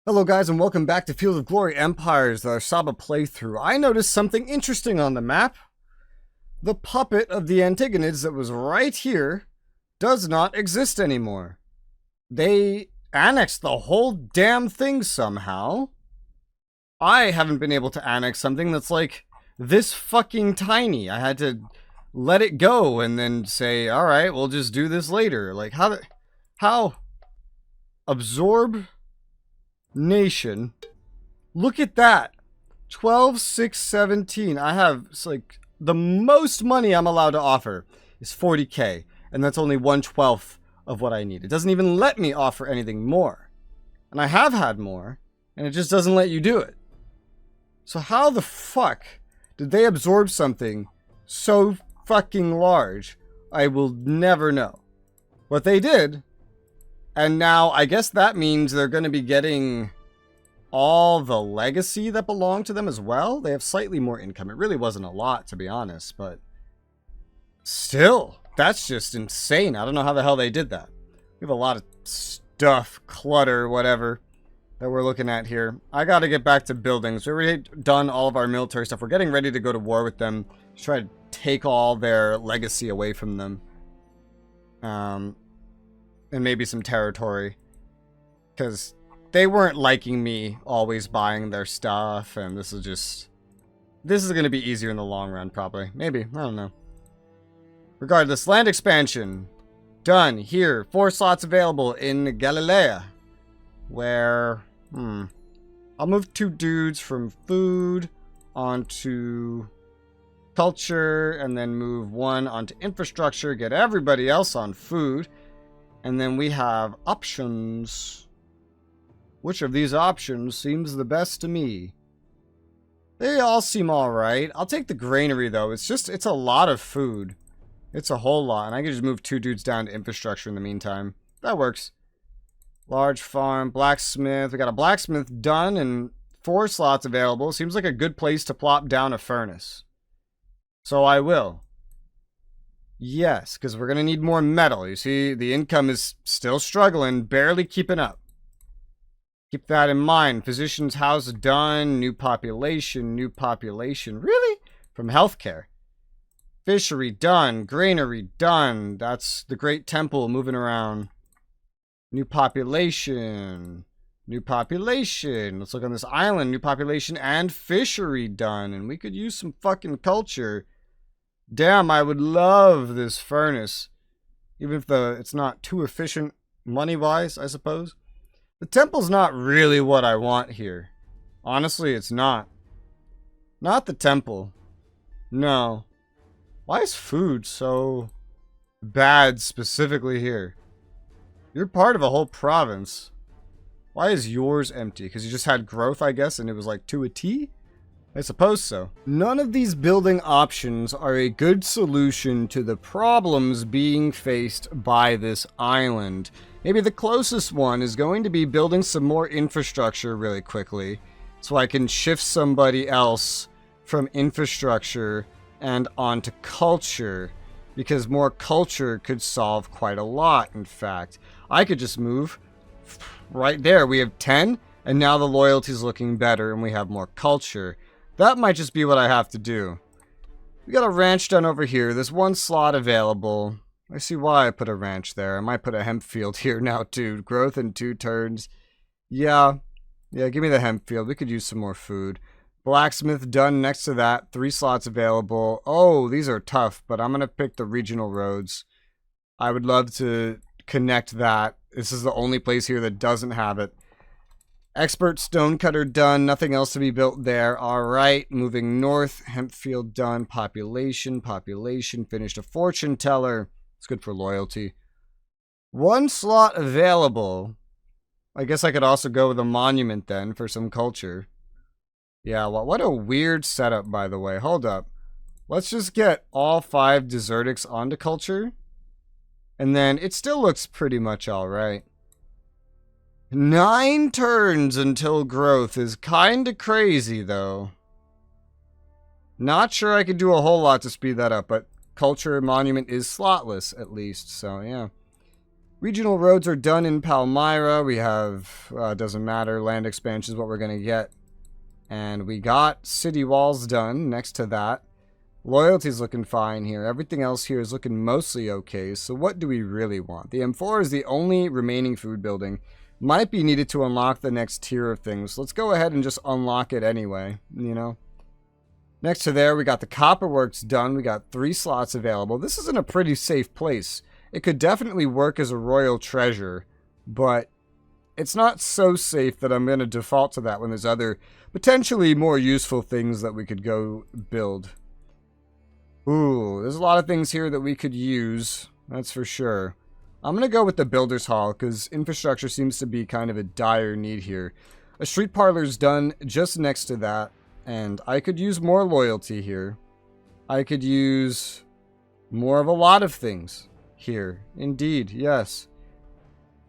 Hello guys and welcome back to Field of Glory Empires, our Saba playthrough. I noticed something interesting on the map. The puppet of the Antagonids that was right here does not exist anymore. They annexed the whole damn thing somehow. I haven't been able to annex something that's like this fucking tiny. I had to let it go and then say, alright, we'll just do this later. Like, how? Absorb nation. Look at that. 12, 6, 17. I have, it's like, the most money I'm allowed to offer is 40k. And that's only 1/12 of what I need. It doesn't even let me offer anything more. And I have had more. And it just doesn't let you do it. So how the fuck did they absorb something so fucking large? I will never know. But they did. And now I guess that means they're going to be getting all the legacy that belonged to them as well. They have slightly more income. It really wasn't a lot, to be honest, but still, that's just insane. I don't know how the hell they did that. We have a lot of stuff, clutter, whatever, that we're looking at here. I got to get back to buildings. We've already done all of our military stuff. We're getting ready to go to war with them. Just try to take all their legacy away from them. And maybe some territory. Because they weren't liking me always buying their stuff. And this is going to be easier in the long run, probably. Maybe. I don't know. Regardless, land expansion. Done. Here. 4 slots available in Galilea. Where... I'll move 2 dudes from food onto culture. And then move 1 onto infrastructure. Get everybody else on food. And then we have options. Which of these options seems the best to me? They all seem alright. I'll take the granary though. It's a lot of food. It's a whole lot. And I can just move 2 dudes down to infrastructure in the meantime. That works. Large farm, blacksmith. We got a blacksmith done and 4 slots available. Seems like a good place to plop down a furnace. So I will. Yes, because we're going to need more metal. You see, the income is still struggling, barely keeping up. Keep that in mind. Physician's house done. New population. Really? From healthcare. Fishery done. Granary done. That's the Great Temple moving around. New population. Let's look on this island. New population and fishery done. And we could use some fucking culture. Damn, I would love this furnace. Even if it's not too efficient money-wise, I suppose. The temple's not really what I want here. Honestly, it's not. Not the temple. No. Why is food so bad specifically here? You're part of a whole province. Why is yours empty? Because you just had growth, I guess, and it was like to a T? I suppose so. None of these building options are a good solution to the problems being faced by this island. Maybe the closest one is going to be building some more infrastructure really quickly, so I can shift somebody else from infrastructure and onto culture, because more culture could solve quite a lot, in fact. I could just move right there. We have 10, and now the loyalty is looking better, and we have more culture. That might just be what I have to do. We got a ranch done over here. There's 1 slot available. I see why I put a ranch there. I might put a hemp field here now too. Growth in 2 turns. Yeah, give me the hemp field. We could use some more food. Blacksmith done next to that. 3 slots available. Oh, these are tough, but I'm going to pick the regional roads. I would love to connect that. This is the only place here that doesn't have it. Expert stonecutter done. Nothing else to be built there. Alright, moving north. Hemp field done. Population. Finished a fortune teller. It's good for loyalty. 1 slot available. I guess I could also go with a monument then for some culture. Yeah, well, what a weird setup, by the way. Hold up. Let's just get all 5 desertics onto culture. And then it still looks pretty much alright. 9 turns until growth is kinda crazy, though. Not sure I could do a whole lot to speed that up, but culture monument is slotless, at least, so yeah. Regional roads are done in Palmyra. We have, doesn't matter, land expansion is what we're going to get. And we got city walls done next to that. Loyalty's looking fine here. Everything else here is looking mostly okay. So what do we really want? The M4 is the only remaining food building. Might be needed to unlock the next tier of things. Let's go ahead and just unlock it anyway, you know. Next to there, we got the copper works done. We got 3 slots available. This is in a pretty safe place. It could definitely work as a royal treasure, but it's not so safe that I'm going to default to that when there's other potentially more useful things that we could go build. Ooh, there's a lot of things here that we could use, that's for sure. I'm going to go with the Builder's Hall because infrastructure seems to be kind of a dire need here. A street parlor's done just next to that, and I could use more loyalty here. I could use more of a lot of things here. Indeed, yes.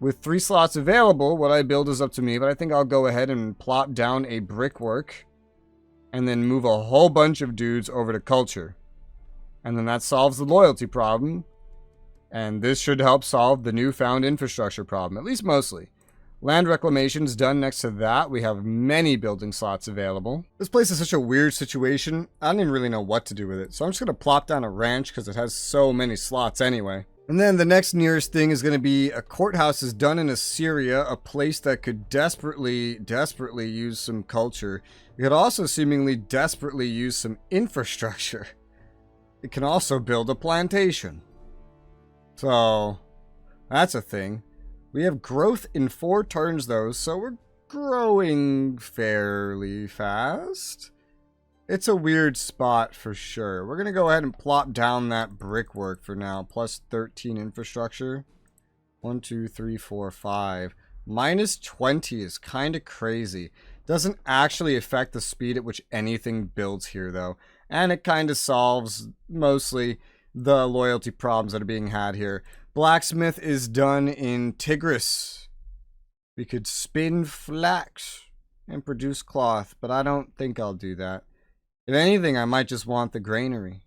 With 3 slots available, what I build is up to me, but I think I'll go ahead and plop down a brickwork and then move a whole bunch of dudes over to culture. And then that solves the loyalty problem. And this should help solve the newfound infrastructure problem, at least mostly. Land reclamation's done next to that. We have many building slots available. This place is such a weird situation. I don't even really know what to do with it. So I'm just going to plop down a ranch because it has so many slots anyway. And then the next nearest thing is going to be a courthouse is done in Assyria, a place that could desperately use some culture. It could also seemingly desperately use some infrastructure. It can also build a plantation. So, that's a thing. We have growth in 4 turns though, so we're growing fairly fast. It's a weird spot for sure. We're going to go ahead and plop down that brickwork for now. Plus 13 infrastructure. 1, 2, 3, 4, 5. Minus 20 is kind of crazy. Doesn't actually affect the speed at which anything builds here though. And it kind of solves mostly the loyalty problems that are being had here. Blacksmith is done in Tigris. We could spin flax and produce cloth, but I don't think I'll do that. If anything, I might just want the granary.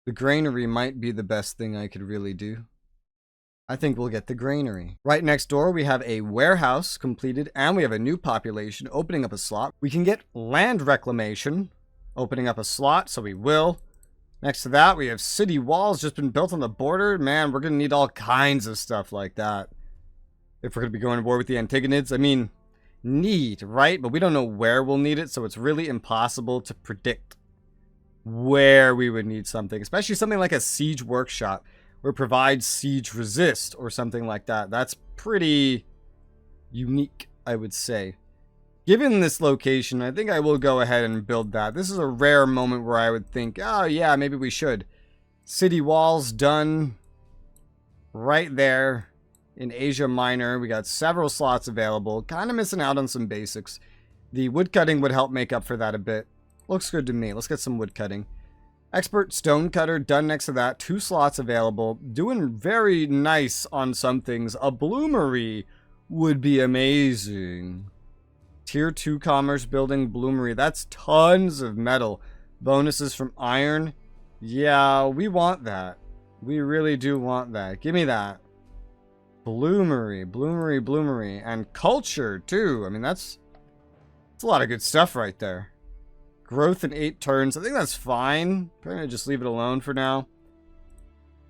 The granary might be the best thing I could really do. I think we'll get the granary. Right next door, we have a warehouse completed, and we have a new population opening up a slot. We can get land reclamation, opening up a slot, so we will. Next to that, we have city walls just been built on the border. Man, we're going to need all kinds of stuff like that if we're going to be going to war with the Antigonids. I mean, need, right? But we don't know where we'll need it, so it's really impossible to predict where we would need something, especially something like a siege workshop or provide siege resist or something like that. That's pretty unique, I would say. Given this location, I think I will go ahead and build that. This is a rare moment where I would think, oh yeah, maybe we should. City walls done right there in Asia Minor. We got several slots available. Kind of missing out on some basics. The woodcutting would help make up for that a bit. Looks good to me. Let's get some woodcutting. Expert stonecutter done next to that. 2 slots available. Doing very nice on some things. A bloomery would be amazing. Tier 2 commerce building bloomery. That's tons of metal. Bonuses from iron. Yeah, we want that. We really do want that. Give me that. Bloomery, bloomery, bloomery. And culture, too. I mean, that's a lot of good stuff right there. Growth in 8 turns. I think that's fine. Probably just leave it alone for now.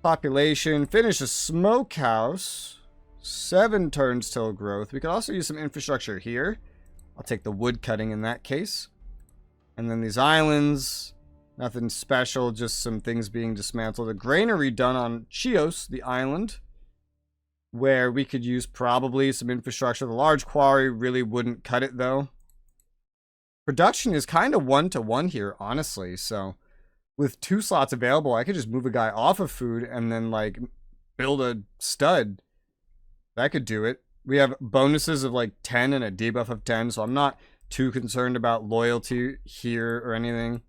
Population. Finish a smokehouse. 7 turns till growth. We could also use some infrastructure here. I'll take the wood cutting in that case. And then these islands, nothing special, just some things being dismantled. A granary done on Chios, the island, where we could use probably some infrastructure. The large quarry really wouldn't cut it though. Production is kind of 1-to-1 here, honestly. So with 2 slots available, I could just move a guy off of food and then like build a stud. That could do it. We have bonuses of like 10 and a debuff of 10, so I'm not too concerned about loyalty here or anything.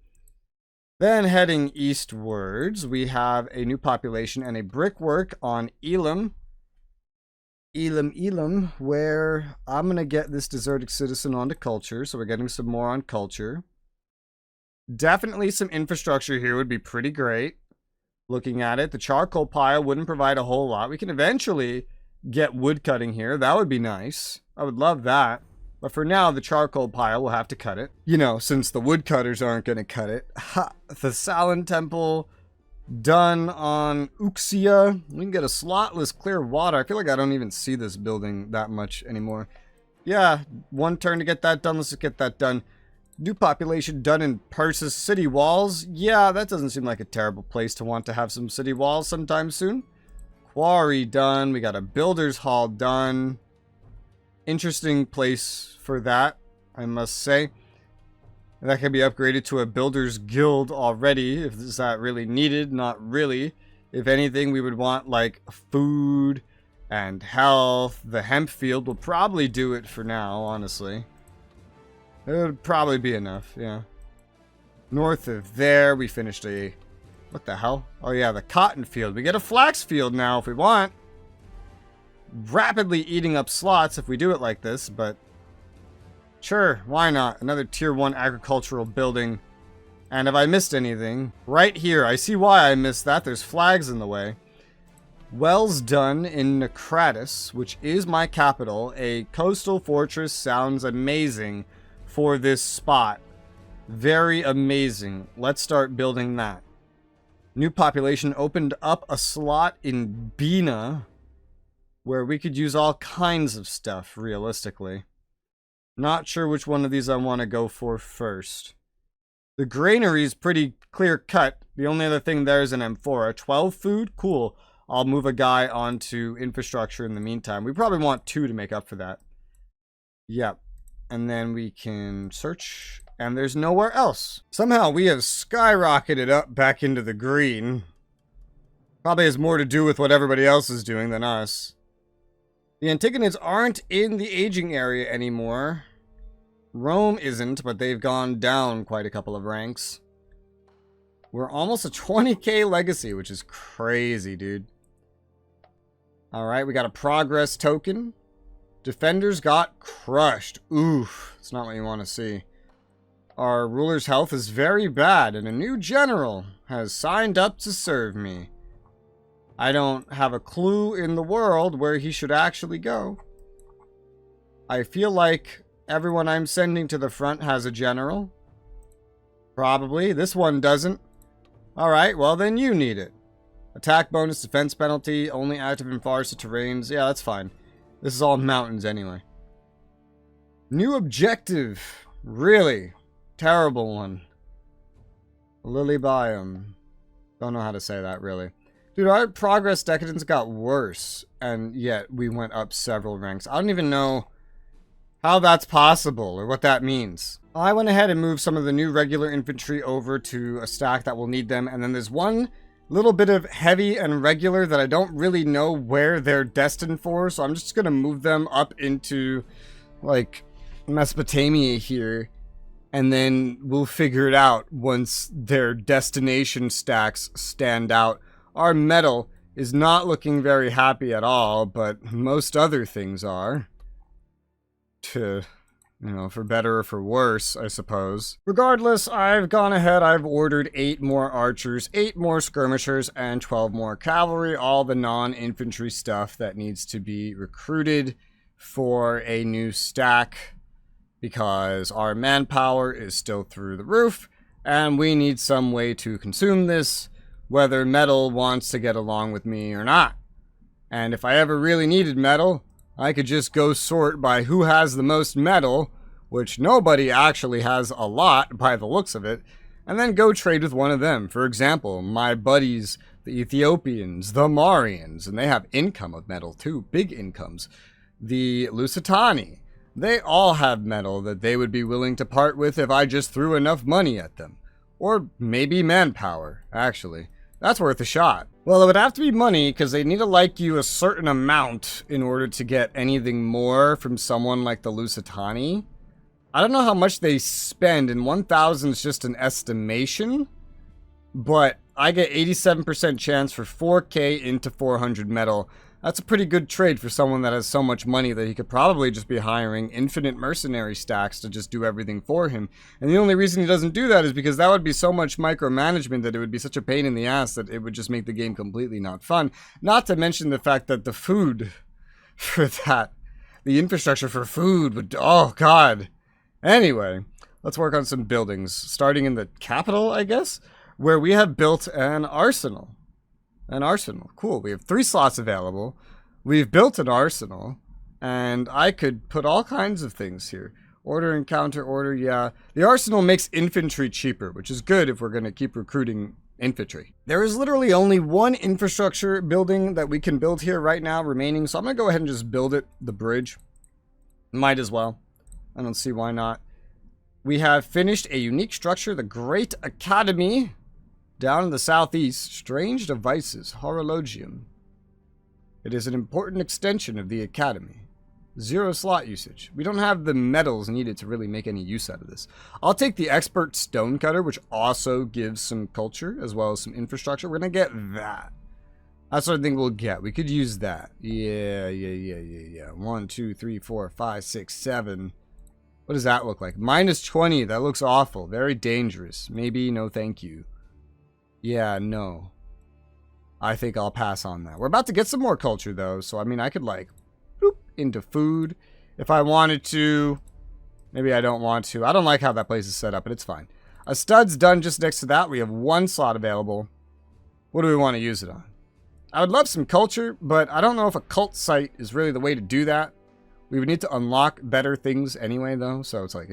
Then heading eastwards, we have a new population and a brickwork on Elam. Elam, where I'm going to get this deserted citizen onto culture, so we're getting some more on culture. Definitely some infrastructure here would be pretty great. Looking at it, the charcoal pile wouldn't provide a whole lot. We can eventually get wood cutting here. That would be nice. I would love that. But for now, the charcoal pile will have to cut it. You know, since the woodcutters aren't going to cut it. Ha! The Salin Temple done on Uxia. We can get a slotless clear water. I feel like I don't even see this building that much anymore. Yeah, one turn to get that done. Let's just get that done. New population done in Persis city walls. Yeah, that doesn't seem like a terrible place to want to have some city walls sometime soon. Quarry done. We got a builder's hall done. Interesting place for that, I must say. That can be upgraded to a builder's guild already. If is that really needed? Not really. If anything, we would want like food and health. The hemp field will probably do it for now, honestly. It would probably be enough, yeah. North of there, we finished a... What the hell? Oh yeah, the cotton field. We get a flax field now if we want. Rapidly eating up slots if we do it like this, but... Sure, why not? Another tier 1 agricultural building. And have I missed anything? Right here, I see why I missed that. There's flags in the way. Wells done in Necratis, which is my capital. A coastal fortress sounds amazing for this spot. Very amazing. Let's start building that. New population opened up a slot in Bina, where we could use all kinds of stuff, realistically. Not sure which one of these I want to go for first. The granary is pretty clear cut. The only other thing there is an amphora. 12 food? Cool. I'll move a guy onto infrastructure in the meantime. We probably want 2 to make up for that. Yep. And then we can search. And there's nowhere else. Somehow we have skyrocketed up back into the green. Probably has more to do with what everybody else is doing than us. The Antigonids aren't in the aging area anymore. Rome isn't, but they've gone down quite a couple of ranks. We're almost a 20k legacy, which is crazy, dude. Alright, we got a progress token. Defenders got crushed. Oof, it's not what you want to see. Our ruler's health is very bad, and a new general has signed up to serve me. I don't have a clue in the world where he should actually go. I feel like everyone I'm sending to the front has a general. Probably. This one doesn't. Alright, well then you need it. Attack bonus, defense penalty, only active in forested terrains. Yeah, that's fine. This is all mountains anyway. New objective. Really? Terrible one. Lily biome. Don't know how to say that, really. Dude, our progress decadence got worse, and yet we went up several ranks. I don't even know how that's possible, or what that means. I went ahead and moved some of the new regular infantry over to a stack that will need them, and then there's one little bit of heavy and regular that I don't really know where they're destined for, so I'm just gonna move them up into, like, Mesopotamia here, and then we'll figure it out once their destination stacks stand out. Our metal is not looking very happy at all, but most other things are. You know, for better or for worse, I suppose. Regardless, I've gone ahead, I've ordered 8 more archers, 8 more skirmishers, and 12 more cavalry, all the non-infantry stuff that needs to be recruited for a new stack, because our manpower is still through the roof, and we need some way to consume this, whether metal wants to get along with me or not. And if I ever really needed metal, I could just go sort by who has the most metal, which nobody actually has a lot by the looks of it, and then go trade with one of them. For example, my buddies, the Ethiopians, the Marians, and they have income of metal too, big incomes. The Lusitani, they all have metal that they would be willing to part with if I just threw enough money at them. Or maybe manpower, actually. That's worth a shot. Well, it would have to be money, because they need to like you a certain amount in order to get anything more from someone like the Lusitani. I don't know how much they spend, and 1,000 is just an estimation, but I get 87% chance for 4k into 400 metal. That's a pretty good trade for someone that has so much money that he could probably just be hiring infinite mercenary stacks to just do everything for him. And the only reason he doesn't do that is because that would be so much micromanagement that it would be such a pain in the ass that it would just make the game completely not fun. Not to mention the fact that the food for that. The infrastructure for food would... Oh, God. Anyway, let's work on some buildings. Starting in the capital, I guess, where we have built an arsenal. An arsenal. Cool. We have 3 slots available. We've built an arsenal. And I could put all kinds of things here. Order and counter order, yeah. The arsenal makes infantry cheaper, which is good if we're going to keep recruiting infantry. There is literally only 1 infrastructure building that we can build here right now remaining, so I'm going to go ahead and just build it, the bridge. Might as well. I don't see why not. We have finished a unique structure, the Great Academy, down in the southeast. Strange devices, horologium. It is an important extension of the academy. 0 slot usage. We don't have the metals needed to really make any use out of this. I'll take the expert stonecutter, which also gives some culture as well as some infrastructure. We're going to get that. That's what I think we'll get. We could use that. Yeah. 1, 2, 3, 4, 5, 6, 7. What does that look like? -20. That looks awful. Very dangerous. Maybe no thank you. Yeah, no. I think I'll pass on that. We're about to get some more culture, though. So, I mean, I could, like, boop, into food if I wanted to. Maybe I don't want to. I don't like how that place is set up, but it's fine. A stud's done just next to that. We have 1 slot available. What do we want to use it on? I would love some culture, but I don't know if a cult site is really the way to do that. We would need to unlock better things anyway, though. So it's like,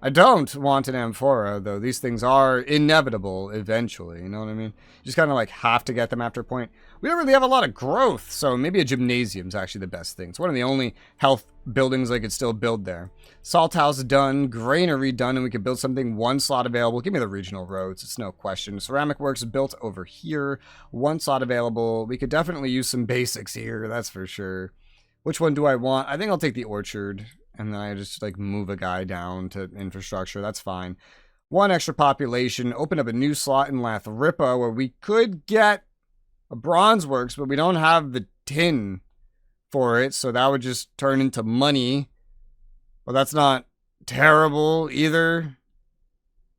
I don't want an amphora, though. These things are inevitable eventually. You know what I mean? You just kind of like have to get them after a point. We don't really have a lot of growth, so maybe a gymnasium is actually the best thing. It's one of the only health buildings I could still build there. Salt house done, granary done, and we could build something. 1 slot available. Give me the regional roads. It's no question. Ceramic works built over here. 1 slot available. We could definitely use some basics here. That's for sure. Which one do I want? I think I'll take the orchard. And then I just like move a guy down to infrastructure. That's fine. 1 extra population. Open up a new slot in Lathrippa where we could get a bronze works, but we don't have the tin for it. So that would just turn into money. Well, that's not terrible either.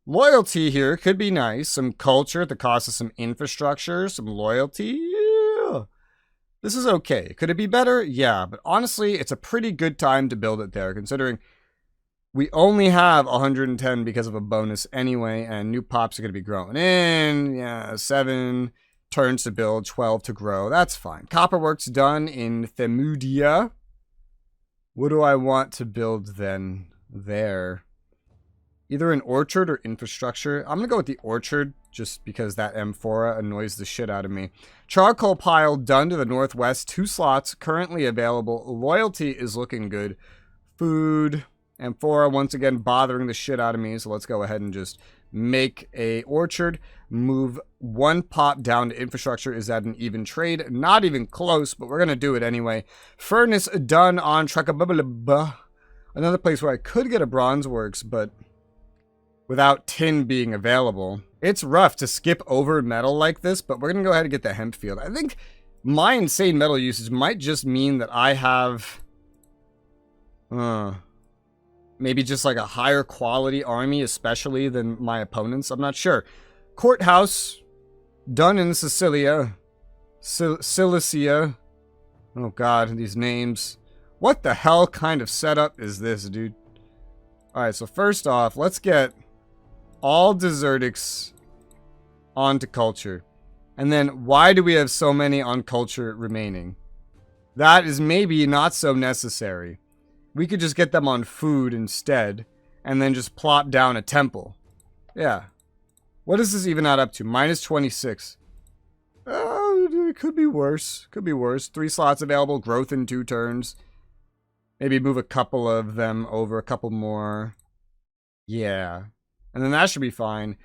Loyalty here could be nice. Some culture at the cost of some infrastructure. Some loyalty. Yeah. This is okay. Could it be better? Yeah, but honestly, it's a pretty good time to build it there, considering we only have 110 because of a bonus anyway, and new pops are going to be growing in. Yeah, 7 turns to build, 12 to grow. That's fine. Copperwork's done in Themudia. What do I want to build then there? Either an orchard or infrastructure. I'm going to go with the orchard just because that amphora annoys the shit out of me. Charcoal pile done to the northwest. 2 slots currently available. Loyalty is looking good. Food. Amphora once again bothering the shit out of me. So let's go ahead and just make a orchard. Move 1 pop down to infrastructure. Is that an even trade? Not even close, but we're going to do it anyway. Furnace done on Trekabubba. Another place where I could get a bronze works, but without tin being available. It's rough to skip over metal like this, but we're going to go ahead and get the hemp field. I think my insane metal usage might just mean that I have maybe just like a higher quality army, especially than my opponents. I'm not sure. Courthouse done in Cilicia. Oh god, these names. What the hell kind of setup is this, dude? Alright, so first off, let's get all desertics onto culture. And then why do we have so many on culture remaining? That is maybe not so necessary. We could just get them on food instead and then just plop down a temple. Yeah. What is this even add up to? -26. It could be worse. Could be worse. 3 slots available. Growth in 2 turns. Maybe move a couple of them over. A couple more. Yeah. And then that should be fine.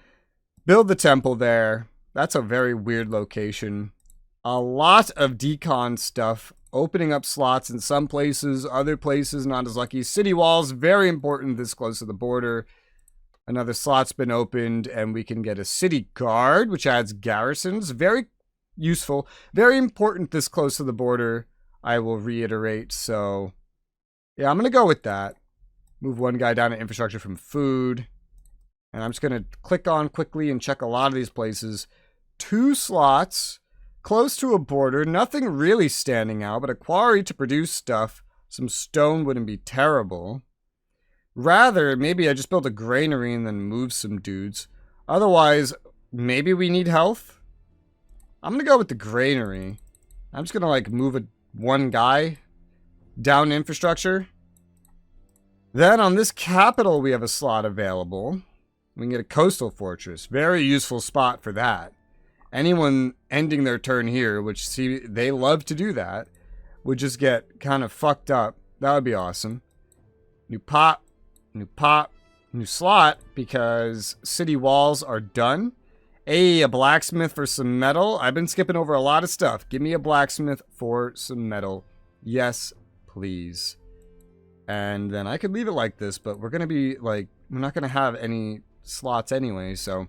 Build the temple there. That's a very weird location. A lot of decon stuff. Opening up slots in some places. Other places not as lucky. City walls. Very important this close to the border. Another slot's been opened. And we can get a city guard. Which adds garrisons. Very useful. Very important this close to the border. I will reiterate. So yeah, I'm going to go with that. Move 1 guy down to infrastructure from food. And I'm just going to click on quickly and check a lot of these places. 2 slots close to a border. Nothing really standing out, but a quarry to produce stuff. Some stone wouldn't be terrible. Rather, maybe I just build a granary and then move some dudes. Otherwise, maybe we need health? I'm gonna go with the granary. I'm just gonna, like, move one guy down infrastructure. Then on this capital, we have a slot available. We can get a coastal fortress. Very useful spot for that. Anyone ending their turn here, which, see, they love to do that, would just get kind of fucked up. That would be awesome. New pop, new slot, because city walls are done. Hey, a blacksmith for some metal. I've been skipping over a lot of stuff. Give me a blacksmith for some metal. Yes, please. And then I could leave it like this, but we're going to be, like, we're not going to have any slots anyway, so I'm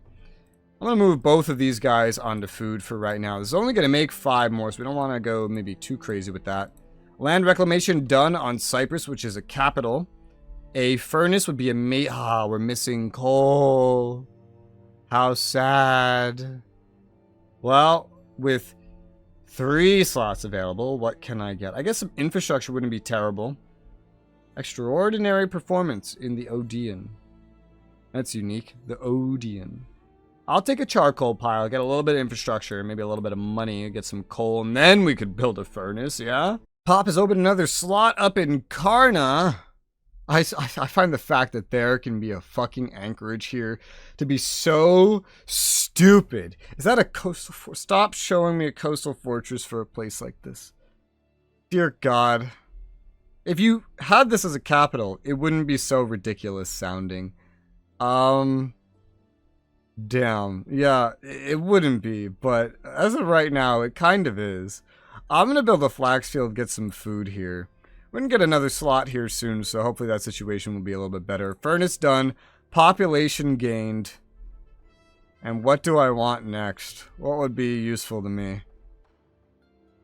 going to move both of these guys onto food for right now. This is only going to make 5 more, so we don't want to go maybe too crazy with that. Land reclamation done on Cyprus, which is a capital. A furnace would be a we're missing coal. How sad. Well, with 3 slots available, what can I get? I guess some infrastructure wouldn't be terrible. Extraordinary performance in the Odeon. That's unique. The Odeon. I'll take a charcoal pile, get a little bit of infrastructure, maybe a little bit of money, get some coal, and then we could build a furnace, yeah? Pop has opened another slot up in Karna. I find the fact that there can be a fucking anchorage here to be so stupid. Is that a coastal fortress? Stop showing me a coastal fortress for a place like this. Dear God. If you had this as a capital, it wouldn't be so ridiculous sounding. Damn. Yeah, it wouldn't be, but as of right now, it kind of is. I'm gonna build a flax field, get some food here. We're gonna get another slot here soon, so hopefully that situation will be a little bit better. Furnace done. Population gained. And what do I want next? What would be useful to me?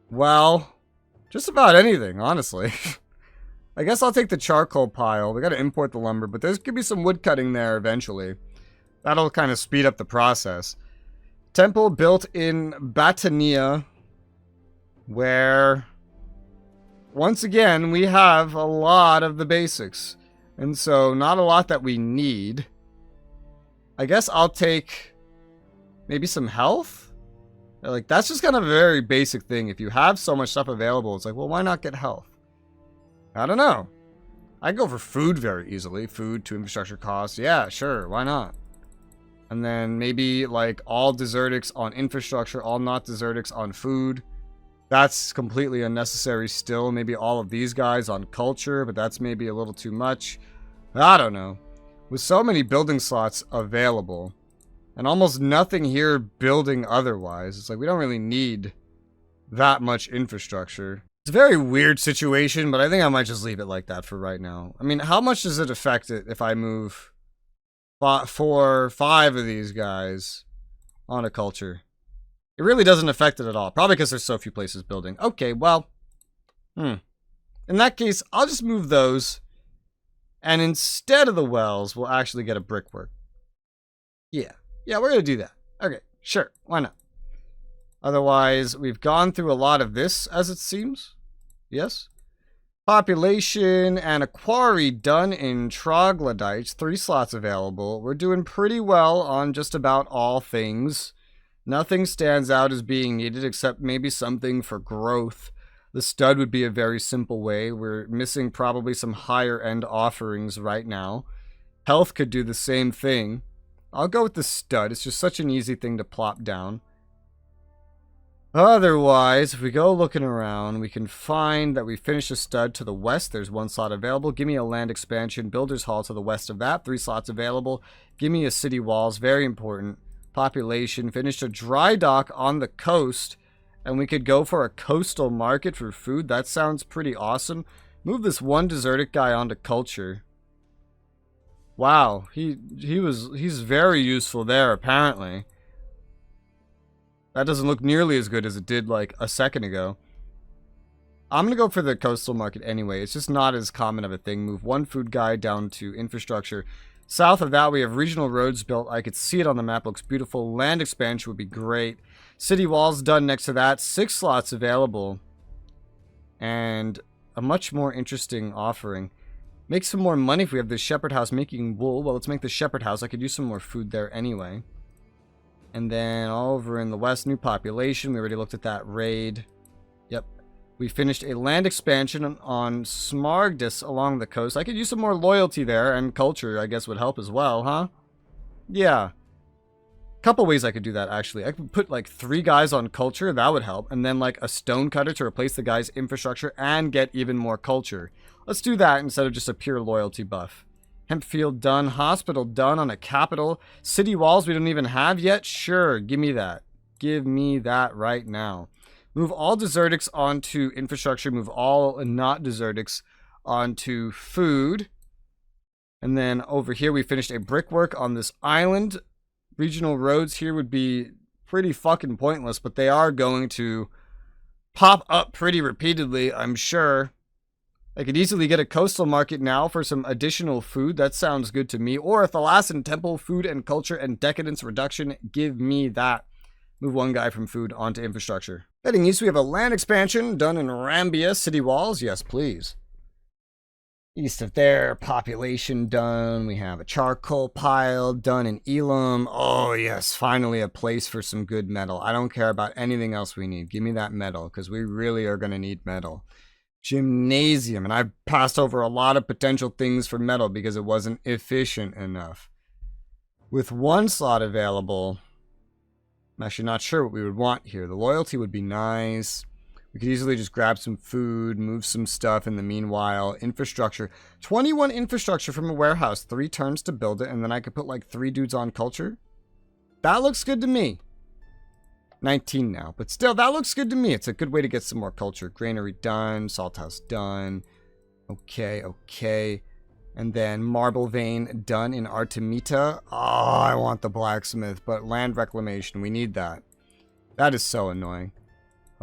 Well, just about anything, honestly. I guess I'll take the charcoal pile. We gotta import the lumber, but there's could be some wood cutting there eventually. That'll kind of speed up the process. Temple built in Batania, where, once again, we have a lot of the basics. And so, not a lot that we need. I guess I'll take maybe some health? Like, that's just kind of a very basic thing. If you have so much stuff available, it's like, well, why not get health? I don't know. I go for food very easily. Food to infrastructure costs. Yeah, sure. Why not? And then maybe like all desertics on infrastructure, all not desertics on food. That's completely unnecessary still. Maybe all of these guys on culture, but that's maybe a little too much. I don't know. With so many building slots available, and almost nothing here building otherwise, it's like we don't really need that much infrastructure. It's a very weird situation, but I think I might just leave it like that for right now. I mean, how much does it affect it if I move 4, 5 of these guys on a culture? It really doesn't affect it at all. Probably because there's so few places building. Okay, well. In that case, I'll just move those. And instead of the wells, we'll actually get a brickwork. Yeah. Yeah, we're going to do that. Okay, sure. Why not? Otherwise, we've gone through a lot of this, as it seems. Yes? Population and a quarry done in troglodytes. 3 slots available. We're doing pretty well on just about all things. Nothing stands out as being needed except maybe something for growth. The stud would be a very simple way. We're missing probably some higher end offerings right now. Health could do the same thing. I'll go with the stud. It's just such an easy thing to plop down. Otherwise, if we go looking around, we can find that we finished a stud to the west. There's 1 slot available. Give me a land expansion. Builder's Hall to the west of that. 3 slots available. Give me a city walls. Very important. Population. Finished a dry dock on the coast. And we could go for a coastal market for food. That sounds pretty awesome. Move this one desertic guy onto culture. Wow. He's very useful there, apparently. That doesn't look nearly as good as it did like a second ago. I'm going to go for the coastal market anyway. It's just not as common of a thing. Move 1 food guy down to infrastructure. South of that, we have regional roads built. I could see it on the map. Looks beautiful. Land expansion would be great. City walls done next to that. 6 slots available. And a much more interesting offering. Make some more money if we have this shepherd house making wool. Well, let's make the shepherd house. I could use some more food there anyway. And then over in the west, new population. We already looked at that raid. Yep. We finished a land expansion on Smargdus along the coast. I could use some more loyalty there, and culture, I guess, would help as well, huh? Yeah. Couple ways I could do that, actually. I could put like 3 guys on culture. That would help. And then like a stone cutter to replace the guy's infrastructure and get even more culture. Let's do that instead of just a pure loyalty buff. Hempfield done. Hospital done on a capital. City walls we don't even have yet? Sure, give me that. Give me that right now. Move all desertics onto infrastructure. Move all not desertics onto food. And then over here we finished a brickwork on this island. Regional roads here would be pretty fucking pointless, but they are going to pop up pretty repeatedly, I'm sure. I could easily get a coastal market now for some additional food. That sounds good to me. Or a Thalassan temple, food and culture and decadence reduction. Give me that. Move 1 guy from food onto infrastructure. Heading east, we have a land expansion done in Rambia. City walls, yes please. East of there, population done. We have a charcoal pile done in Elam. Oh yes, finally a place for some good metal. I don't care about anything else we need. Give me that metal, because we really are going to need metal. Gymnasium, and I've passed over a lot of potential things for metal because it wasn't efficient enough. With 1 slot available, I'm actually not sure what we would want here. The loyalty would be nice. We could easily just grab some food, move some stuff in the meanwhile. Infrastructure. 21 infrastructure from a warehouse. 3 turns to build it, and then I could put like 3 dudes on culture. That looks good to me. 19 now, but still, that looks good to me. It's a good way to get some more culture. Granary done. Salt house done. Okay, okay. And then marble vein done in Artemita. Oh, I want the blacksmith, but land reclamation. We need that. That is so annoying.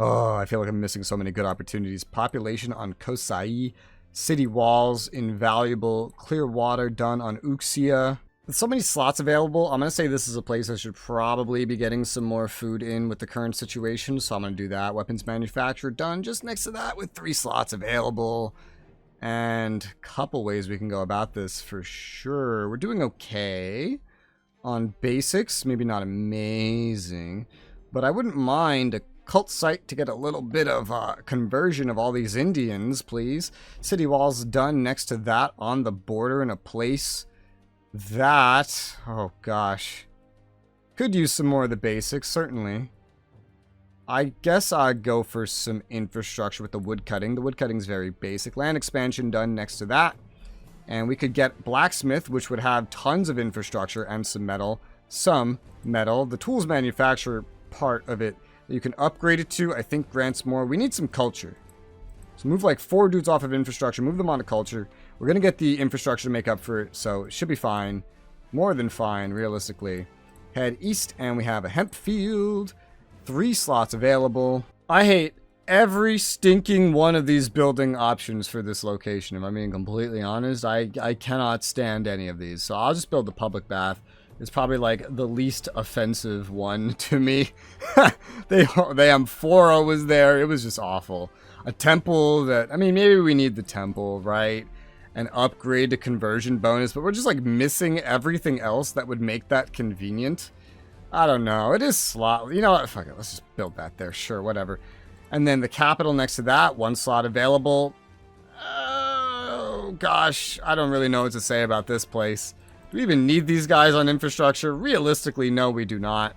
Oh, I feel like I'm missing so many good opportunities. Population on Kosai. City walls, invaluable. Clear water done on Uxia. With so many slots available, I'm going to say this is a place I should probably be getting some more food in with the current situation. So I'm going to do that. Weapons manufacturer done just next to that with 3 slots available. And a couple ways we can go about this for sure. We're doing okay on basics. Maybe not amazing. But I wouldn't mind a cult site to get a little bit of conversion of all these Indians, please. City walls done next to that on the border in a place that, oh gosh, could use some more of the basics, certainly. I guess I'd go for some infrastructure with the woodcutting. The woodcutting's very basic. Land expansion done next to that. And we could get blacksmith, which would have tons of infrastructure and some metal. Some metal. The tools manufacturer part of it that you can upgrade it to, I think grants more. We need some culture. So move like 4 dudes off of infrastructure. Move them onto culture. We're going to get the infrastructure to make up for it, so it should be fine. More than fine, realistically. Head east, and we have a hemp field. 3 slots available. I hate every stinking one of these building options for this location. If I'm being completely honest, I cannot stand any of these. So I'll just build the public bath. It's probably like the least offensive one to me. The amphora was there. It was just awful. A temple that, I mean, maybe we need the temple, right? An upgrade to conversion bonus, but we're just like missing everything else that would make that convenient. I don't know. It is slot. You know what? Fuck it. Let's just build that there. Sure, whatever. And then the capital next to that, 1 slot available. Oh, gosh. I don't really know what to say about this place. Do we even need these guys on infrastructure? Realistically, no, we do not.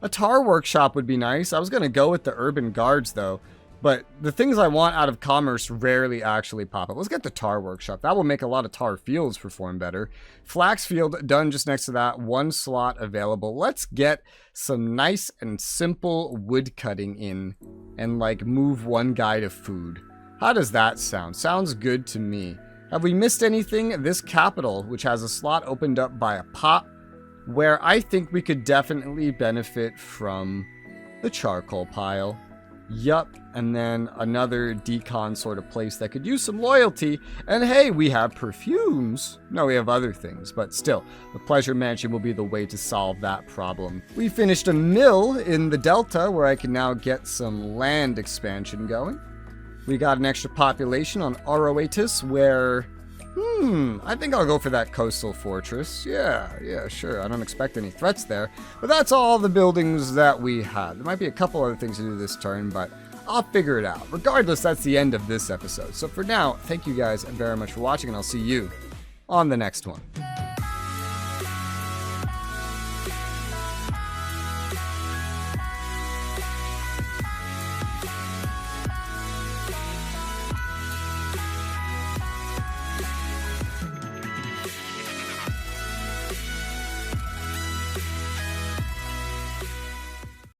A tar workshop would be nice. I was going to go with the urban guards, though. But the things I want out of commerce rarely actually pop up. Let's get the tar workshop. That will make a lot of tar fields perform better. Flax field done just next to that. 1 slot available. Let's get some nice and simple wood cutting in and like move 1 guy to food. How does that sound? Sounds good to me. Have we missed anything? This capital, which has a slot opened up by a pop, where I think we could definitely benefit from the charcoal pile. Yup, and then another decon sort of place that could use some loyalty. And hey, we have perfumes. No, we have other things, but still, the Pleasure Mansion will be the way to solve that problem. We finished a mill in the Delta where I can now get some land expansion going. We got an extra population on Oroatis where... I think I'll go for that coastal fortress. Yeah, sure. I don't expect any threats there. But that's all the buildings that we had. There might be a couple other things to do this turn, but I'll figure it out. Regardless, that's the end of this episode. So for now, thank you guys very much for watching, and I'll see you on the next one.